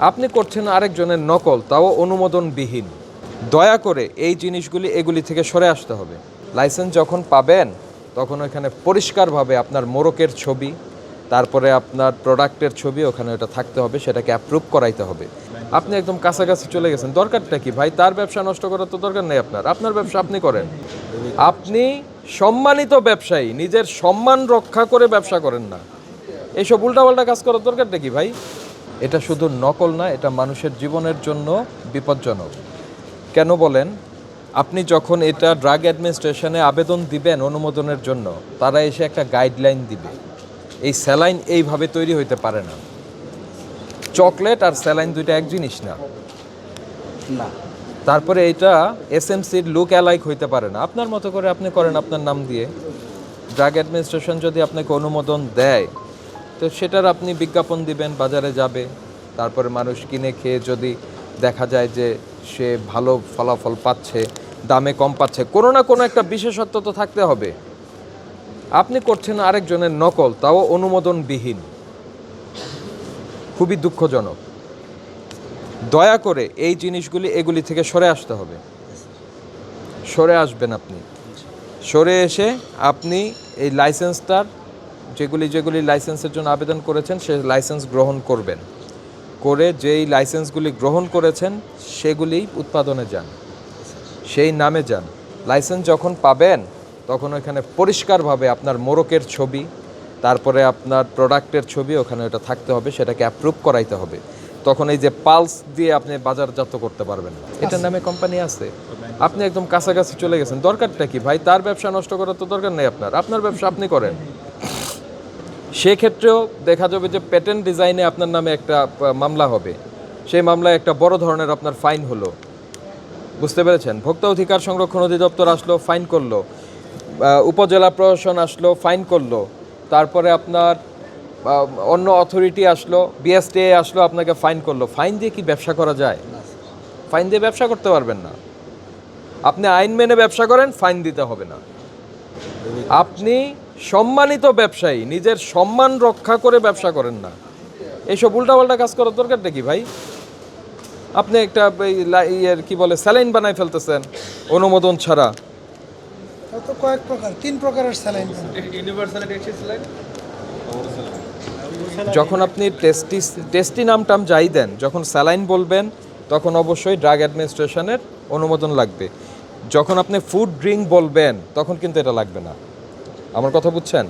আপনি করছেন আরেকজনের নকল, তাও অনুমোদনবিহীন। দয়া করে এই জিনিসগুলি এগুলি থেকে সরে আসতে হবে। লাইসেন্স যখন পাবেন তখন ওখানে পরিষ্কারভাবে আপনার মোড়কের ছবি, তারপরে আপনার প্রোডাক্টের ছবি ওখানে ওটা থাকতে হবে, সেটাকে অ্যাপ্রুভ করাইতে হবে। আপনি একদম কাছাকাছি চলে গেছেন, দরকারটা কি ভাই? তার ব্যবসা নষ্ট করার তো দরকার নেই আপনার। আপনার ব্যবসা আপনি করেন। আপনি সম্মানিত ব্যবসায়ী, নিজের সম্মান রক্ষা করে ব্যবসা করেন না। এইসব উল্টাপাল্টা কাজ করার দরকারটা কি ভাই? এটা শুধু নকল না, এটা মানুষের জীবনের জন্য বিপজ্জনক। কেন বলেন? আপনি যখন এটা ড্রাগ অ্যাডমিনিস্ট্রেশনে আবেদন দিবেন অনুমোদনের জন্য, তারা এসে একটা গাইডলাইন দিবে। এই স্যালাইন এইভাবে তৈরি হইতে পারে না। চকলেট আর স্যালাইন দুইটা এক জিনিস না। তারপরে এটা এসএমসির লুক অ্যালাইক হইতে পারে না। আপনার মতো করে আপনি করেন আপনার নাম দিয়ে। ড্রাগ অ্যাডমিনিস্ট্রেশন যদি আপনাকে অনুমোদন দেয়, তো সেটার আপনি বিজ্ঞাপন দিবেন, বাজারে যাবে, তারপরে মানুষ কিনে খেয়ে যদি দেখা যায় যে সে ভালো ফলাফল পাচ্ছে, দামে কম পাচ্ছে, কোনো না কোনো একটা বিশেষত্ব তো থাকতে হবে। আপনি করছেন আরেকজনের নকল, তাও অনুমোদনবিহীন। খুবই দুঃখজনক। দয়া করে এই জিনিসগুলি এগুলি থেকে সরে আসতে হবে। সরে আসবেন আপনি। সরে এসে আপনি এই লাইসেন্সটার যেগুলি লাইসেন্সের জন্য আবেদন করেছেন সে লাইসেন্স গ্রহণ করবেন। করে যেই লাইসেন্সগুলি গ্রহণ করেছেন সেগুলি উৎপাদনে যান, সেই নামে যান। লাইসেন্স যখন পাবেন তখন ওখানে পরিষ্কারভাবে আপনার মোড়কের ছবি, তারপরে আপনার প্রোডাক্টের ছবি ওখানে ওটা থাকতে হবে, সেটাকে অ্যাপ্রুভ করাইতে হবে। তখন এই যে পালস দিয়ে আপনি বাজারজাত করতে পারবেন না। এটার নামে কোম্পানি আছে। আপনি একদম কাছাকাছি চলে গেছেন, দরকারটা কি ভাই? তার ব্যবসা নষ্ট করার তো দরকার নেই আপনার। আপনার ব্যবসা আপনি করেন। সেক্ষেত্রেও দেখা যাবে যে প্যাটেন্ট ডিজাইনে আপনার নামে একটা মামলা হবে। সেই মামলায় একটা বড় ধরনের আপনার ফাইন হলো। বুঝতে পেরেছেন? ভোক্তা অধিকার সংরক্ষণ অধিদপ্তর আসলো, ফাইন করলো। উপজেলা প্রশাসন আসলো, ফাইন করলো। তারপরে আপনার অন্য অথরিটি আসলো, বিএসটিএ আসলো, আপনাকে ফাইন করলো। ফাইন দিয়ে কি ব্যবসা করা যায়? ফাইন দিয়ে ব্যবসা করতে পারবেন না। আপনি আইন মেনে ব্যবসা করেন, ফাইন দিতে হবে না। আপনি সম্মানিত ব্যবসায়ী, নিজের সম্মান রক্ষা করে ব্যবসা করেন না। এইসব উল্টাপাল্টা কাজ করার দরকারটা কি ভাই? আপনি একটা ইয়ের কি বলে স্যালাইন বানাই ফেলতেছেন অনুমোদন ছাড়া। তো কয়েক প্রকার, 3 প্রকারের স্যালাইন। যখন আপনি টেস্টি নাম টাম যাই দেন, যখন স্যালাইন বলবেন তখন অবশ্যই ড্রাগ অ্যাডমিনিস্ট্রেশনের অনুমোদন লাগবে। যখন আপনি ফুড ড্রিঙ্ক বলবেন তখন কিন্তু এটা লাগবে না। আমার কথা বুঝছেন?